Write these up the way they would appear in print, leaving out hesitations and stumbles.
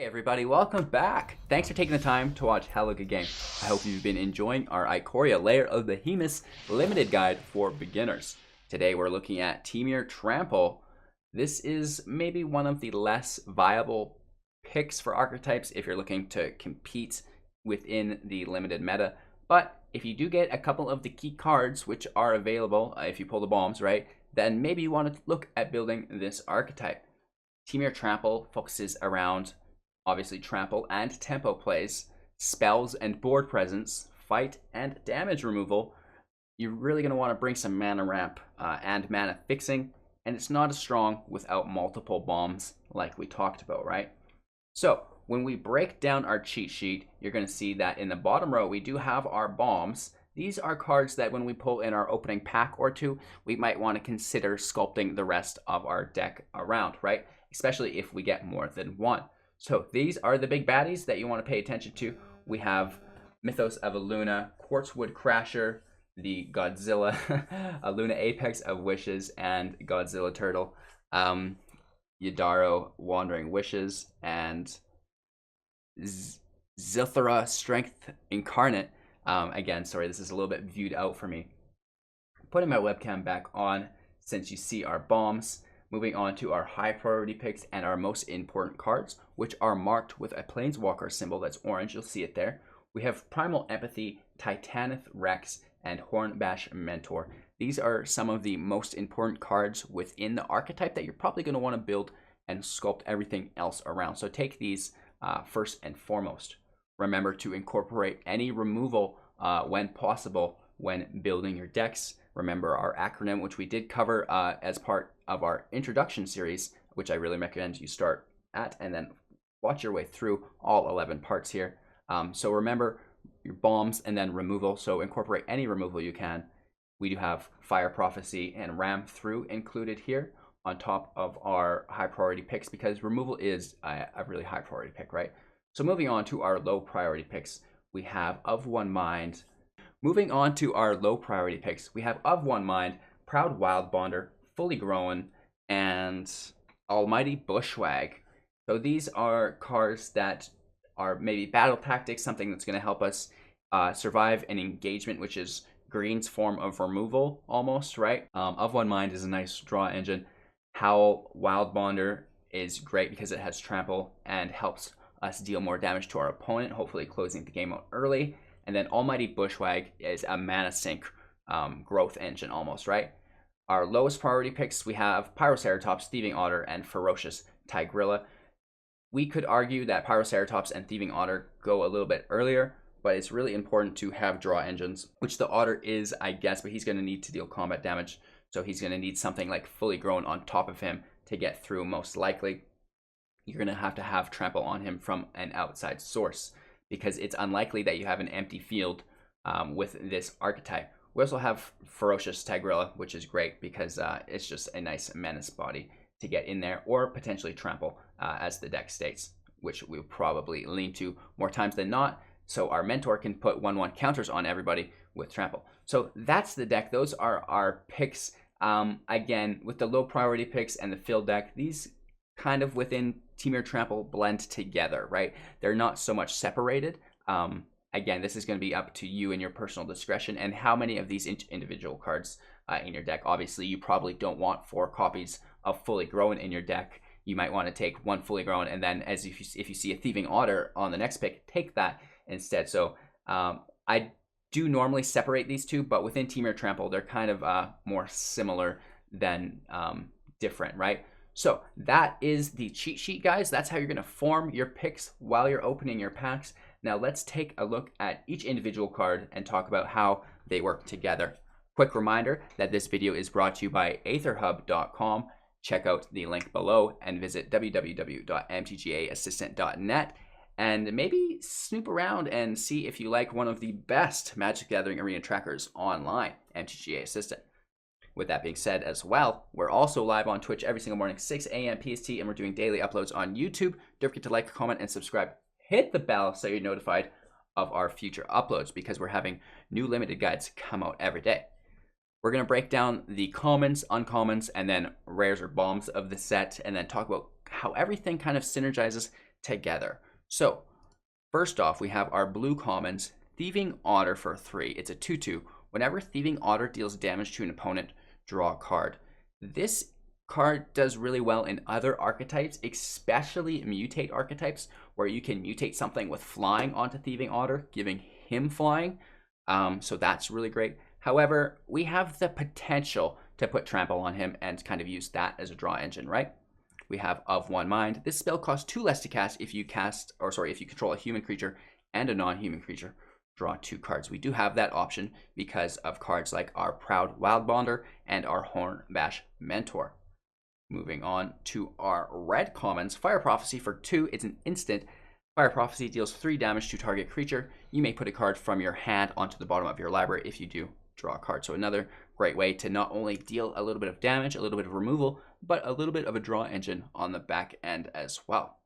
Hey everybody, welcome back. Thanks for taking the time to watch How Look a Game. I hope you've been enjoying our Ikoria Lair of Behemoths limited guide for beginners. Today we're looking at Temur Trample. This is maybe one of the less viable picks for archetypes if you're looking to compete within the limited meta. But if you do get a couple of the key cards which are available, if you pull the bombs, right, then maybe you want to look at building this archetype. Temur Trample focuses around obviously trample and tempo plays, spells and board presence, fight and damage removal. You're really going to want to bring some mana ramp and mana fixing, and it's not as strong without multiple bombs like we talked about, right? So when we break down our cheat sheet, you're going to see that in the bottom row we do have our bombs. These are cards that when we pull in our opening pack or two, we might want to consider sculpting the rest of our deck around, right? Especially if we get more than one. So these are the big baddies that you want to pay attention to. We have Mythos of a Luna, Quartzwood Crasher, the Godzilla, a Luna Apex of Wishes, and Godzilla Turtle, Yadaro Wandering Wishes, and Zilthara Strength Incarnate. Again, sorry, this is a little bit viewed out for me. Putting my webcam back on since you see our bombs. Moving on to our high priority picks and our most important cards, which are marked with a Planeswalker symbol that's orange. You'll see it there. We have Primal Empathy, Titanith Rex, and Hornbash Mentor. These are some of the most important cards within the archetype that you're probably going to want to build and sculpt everything else around. So take these first and foremost. Remember to incorporate any removal when possible when building your decks. Remember our acronym, which we did cover as part of our introduction series, which I really recommend you start at and then watch your way through all 11 parts here. So remember your bombs and then removal. So incorporate any removal you can. We do have Fire Prophecy and Ram Through included here on top of our high priority picks because removal is a really high priority pick, right? So moving on to our low priority picks, we have Of One Mind. Moving on to our low priority picks, we have Of One Mind, Proud Wildbonder, Fully Grown, and Almighty Bushwag. So these are cards that are maybe battle tactics, something that's going to help us survive an engagement, which is green's form of removal almost, right? Of One Mind is a nice draw engine. Howl Wildbonder is great because it has trample and helps us deal more damage to our opponent, hopefully closing the game out early. And then Almighty Bushwag is a mana sink growth engine almost, right? Our lowest priority picks, we have Pyroceratops, Thieving Otter, and Ferocious Tiger. We could argue that Pyroceratops and Thieving Otter go a little bit earlier, but it's really important to have draw engines, which the Otter is, I guess, but he's going to need to deal combat damage. So he's going to need something like Fully Grown on top of him to get through most likely. You're going to have trample on him from an outside source, because it's unlikely that you have an empty field with this archetype. We also have Ferocious Tiger, which is great because it's just a nice menace body to get in there, or potentially trample as the deck states, which we'll probably lean to more times than not. So our mentor can put 1/1 counters on everybody with trample. So that's the deck. Those are our picks. Again, with the low priority picks and the field deck, these kind of within Temur Trample blend together, right? They're not so much separated. Again, this is going to be up to you and your personal discretion and how many of these individual cards in your deck. Obviously, you probably don't want 4 copies of Fully Grown in your deck. You might want to take 1 Fully Grown, and then as if you see a Thieving Otter on the next pick, take that instead. So I do normally separate these two, but within Temur Trample, they're kind of more similar than different, right? So that is the cheat sheet, guys. That's how you're going to form your picks while you're opening your packs. Now let's take a look at each individual card and talk about how they work together. Quick reminder that this video is brought to you by aetherhub.com. Check out the link below and visit www.mtgaassistant.net and maybe snoop around and see if you like one of the best Magic the Gathering Arena trackers online, MTG Assistant. With that being said as well, we're also live on Twitch every single morning, 6 a.m. PST, and we're doing daily uploads on YouTube. Don't forget to like, comment, and subscribe. Hit the bell so you're notified of our future uploads because we're having new limited guides come out every day. We're going to break down the commons, uncommons, and then rares or bombs of the set, and then talk about how everything kind of synergizes together. So first off, we have our blue commons, Thieving Otter for 3. It's a 2/2. Whenever Thieving Otter deals damage to an opponent, draw a card. This card does really well in other archetypes, especially mutate archetypes, where you can mutate something with flying onto Thieving Otter, giving him flying. So that's really great. However, we have the potential to put Trample on him and kind of use that as a draw engine, right? We have Of One Mind. This spell costs 2 less to cast if you control a human creature and a non-human creature. Draw 2 cards. We do have that option because of cards like our Proud Wildbonder and our Hornbash Mentor. Moving on to our red commons, Fire Prophecy for 2. It's an instant. Fire Prophecy deals 3 damage to target creature. You may put a card from your hand onto the bottom of your library. If you do, draw a card. So another great way to not only deal a little bit of damage, a little bit of removal, but a little bit of a draw engine on the back end as well.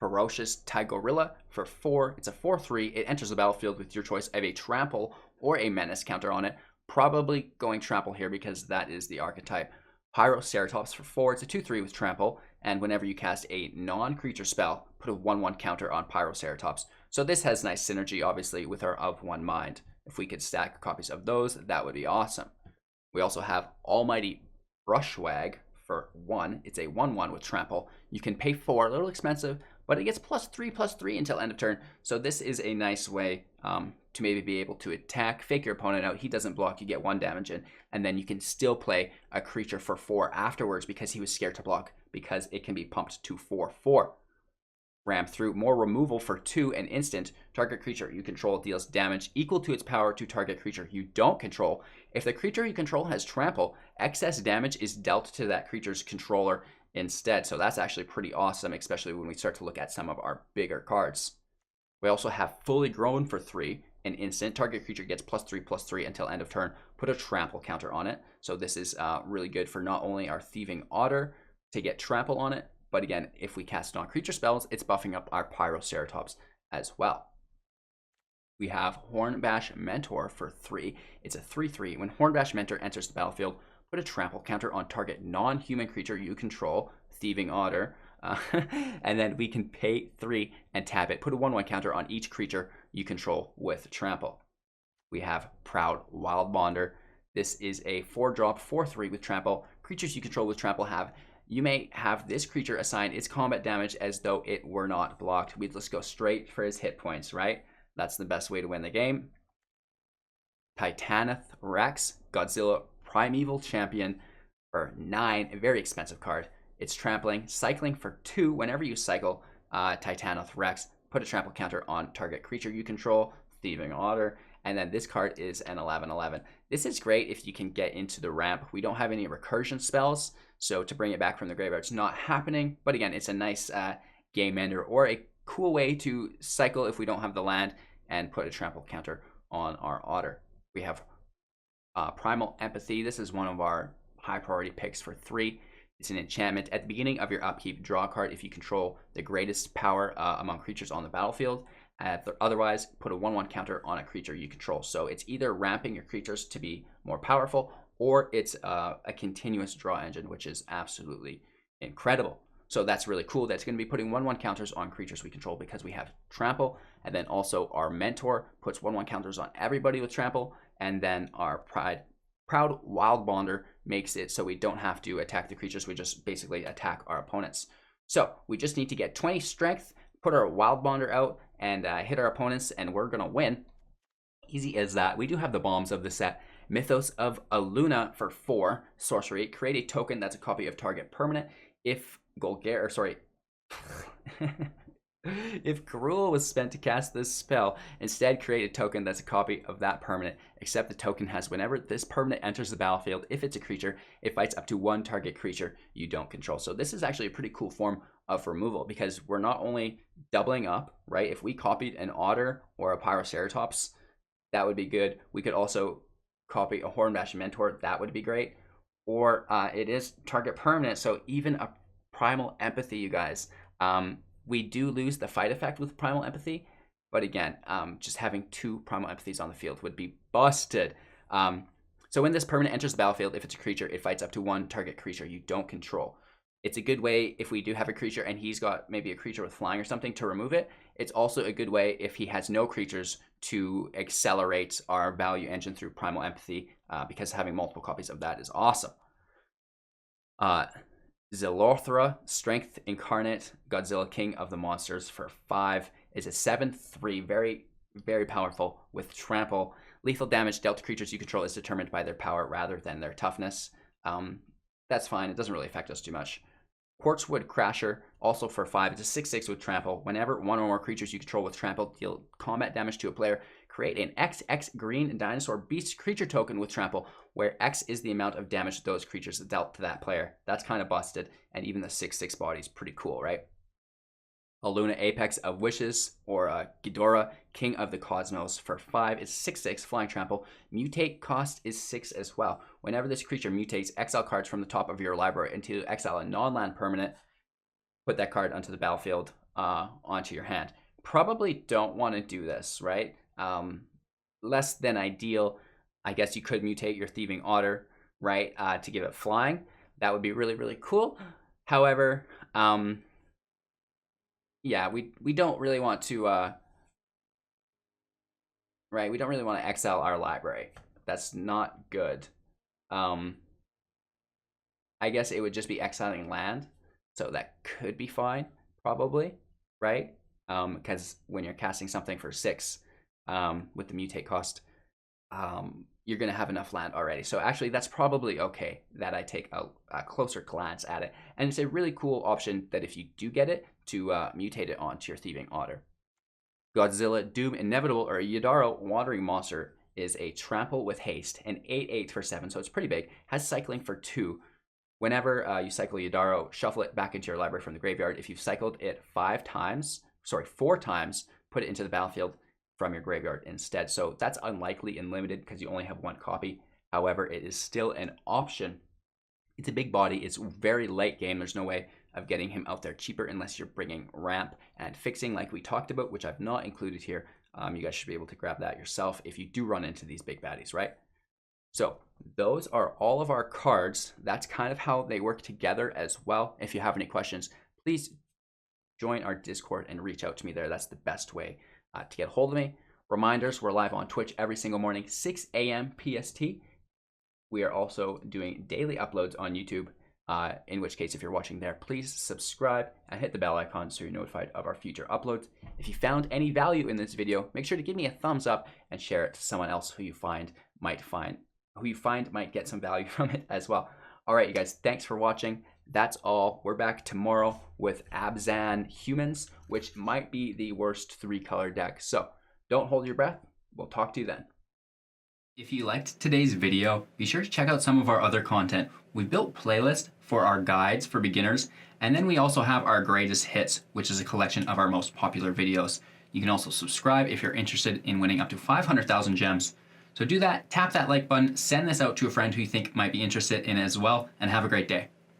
Ferocious Tiger for 4. It's a 4/3. It enters the battlefield with your choice of a Trample or a Menace counter on it. Probably going Trample here because that is the archetype. Pyroceratops for 4. It's a 2/3 with Trample, and whenever you cast a non-creature spell, put a 1/1 counter on Pyroceratops. So this has nice synergy, obviously, with our Of One Mind. If we could stack copies of those, that would be awesome. We also have Almighty Brushwag for 1. It's a 1/1 with Trample. You can pay 4, a little expensive, but it gets +3/+3 until end of turn. So this is a nice way to maybe be able to attack, fake your opponent out. He doesn't block, you get 1 damage in, and then you can still play a creature for 4 afterwards because he was scared to block, because it can be pumped to 4/4. Ram through, more removal for 2 and instant. Target creature you control deals damage equal to its power to target creature you don't control. If the creature you control has Trample, excess damage is dealt to that creature's controller instead. So that's actually pretty awesome, especially when we start to look at some of our bigger cards. We also have Fully Grown for 3. An instant. Target creature gets +3/+3 until end of turn. Put a Trample counter on it. So this is really good for not only our Thieving Otter to get Trample on it, but again, if we cast non-creature spells, it's buffing up our Pyroceratops as well. We have Hornbash Mentor for 3. It's a 3/3. When Hornbash Mentor enters the battlefield, put a Trample counter on target non-human creature you control, Thieving Otter, and then we can pay 3 and tap it. Put a 1/1 counter on each creature you control with Trample. We have Proud Wildbonder. This is a 4-drop, 4/3 with Trample. Creatures you control with Trample you may have this creature assign its combat damage as though it were not blocked. We'd just go straight for his hit points, right? That's the best way to win the game. Titanith Rex, Godzilla Primeval Champion for 9, a very expensive card. It's trampling, cycling for 2. Whenever you cycle Titanith Rex, put a trample counter on target creature you control, Thieving Otter, and then this card is an 11/11. This is great if you can get into the ramp. We don't have any recursion spells, so to bring it back from the graveyard, it's not happening. But again, it's a nice game ender or a cool way to cycle if we don't have the land and put a trample counter on our Otter. We have Primal Empathy. This is one of our high priority picks for 3. It's an enchantment. At the beginning of your upkeep, draw a card if you control the greatest power among creatures on the battlefield. Otherwise, put a 1/1 counter on a creature you control. So it's either ramping your creatures to be more powerful, or it's a continuous draw engine, which is absolutely incredible. So that's really cool. That's going to be putting 1/1 counters on creatures we control because we have Trample. And then also our Mentor puts 1/1 counters on everybody with Trample. And then our Proud Wildbonder makes it so we don't have to attack the creatures. We just basically attack our opponents. So we just need to get 20 strength, put our Wildbonder out, and hit our opponents, and we're going to win. Easy as that. We do have the bombs of the set. Mythos of Aluna for 4. Sorcery. Create a token that's a copy of target permanent. If if Garula was spent to cast this spell, instead create a token that's a copy of that permanent, except the token has whenever this permanent enters the battlefield, if it's a creature, it fights up to 1 target creature you don't control. So this is actually a pretty cool form of removal because we're not only doubling up, right? If we copied an Otter or a Pyroceratops, that would be good. We could also copy a Hornbash Mentor, that would be great. Or it is target permanent, so even a Primal Empathy, you guys. We do lose the fight effect with Primal Empathy, but again, just having 2 Primal Empathies on the field would be busted. So when this permanent enters the battlefield, if it's a creature, it fights up to 1 target creature you don't control. It's a good way if we do have a creature and he's got maybe a creature with flying or something to remove it. It's also a good way if he has no creatures to accelerate our value engine through Primal Empathy, because having multiple copies of that is awesome. Zilorthra, Strength Incarnate, Godzilla King of the Monsters for 5 is a 7/3, very, very powerful with Trample. Lethal damage dealt to creatures you control is determined by their power rather than their toughness. That's fine. It doesn't really affect us too much. Quartzwood Crasher, also for 5. It's a 6/6 with Trample. Whenever one or more creatures you control with Trample deal combat damage to a player, create an XX green dinosaur beast creature token with Trample, where X is the amount of damage those creatures dealt to that player. That's kind of busted, and even the 6/6 body is pretty cool, right? Aluna Apex of Wishes, or Ghidorah, King of the Cosmos for 5 is 6/6, flying Trample. Mutate cost is 6 as well. Whenever this creature mutates, exile cards from the top of your library into exile a non-land permanent. Put that card onto the battlefield, onto your hand. Probably don't want to do this, right? Less than ideal. I guess you could mutate your Thieving Otter, right, to give it flying. That would be really, really cool. However, yeah, we don't really want to, right, we don't really want to exile our library. That's not good. I guess it would just be exiling land, so that could be fine, probably, right? Because when you're casting something for 6, with the mutate cost, you're going to have enough land already. So actually, that's probably okay that I take a closer glance at it. And it's a really cool option that if you do get it, to mutate it onto your Thieving Otter. Godzilla Doom Inevitable, or Yadaro Wandering Monster, is a Trample with Haste, an 8/8 for 7, so it's pretty big. Has cycling for 2. Whenever you cycle Yadaro, shuffle it back into your library from the graveyard. If you've cycled it 4 times, put it into the battlefield from your graveyard instead. So that's unlikely and limited because you only have 1 copy. However, it is still an option. It's a big body. It's very late game. There's no way of getting him out there cheaper unless you're bringing ramp and fixing like we talked about, which I've not included here. You guys should be able to grab that yourself if you do run into these big baddies, right? So those are all of our cards. That's kind of how they work together as well. If you have any questions, please join our Discord and reach out to me there. That's the best way to get a hold of me. Reminders, we're live on Twitch every single morning, 6 a.m. PST. We are also doing daily uploads on YouTube, in which case if you're watching there, please subscribe and hit the bell icon so you're notified of our future uploads. If you found any value in this video, make sure to give me a thumbs up and share it to someone else who you find might get some value from it as well. All right, you guys, thanks for watching. That's all. We're back tomorrow with Abzan Humans, which might be the worst 3-color deck. So don't hold your breath. We'll talk to you then. If you liked today's video, be sure to check out some of our other content. We built playlists for our guides for beginners, and then we also have our greatest hits, which is a collection of our most popular videos. You can also subscribe if you're interested in winning up to 500,000 gems. So do that, tap that like button, send this out to a friend who you think might be interested in it as well, and have a great day.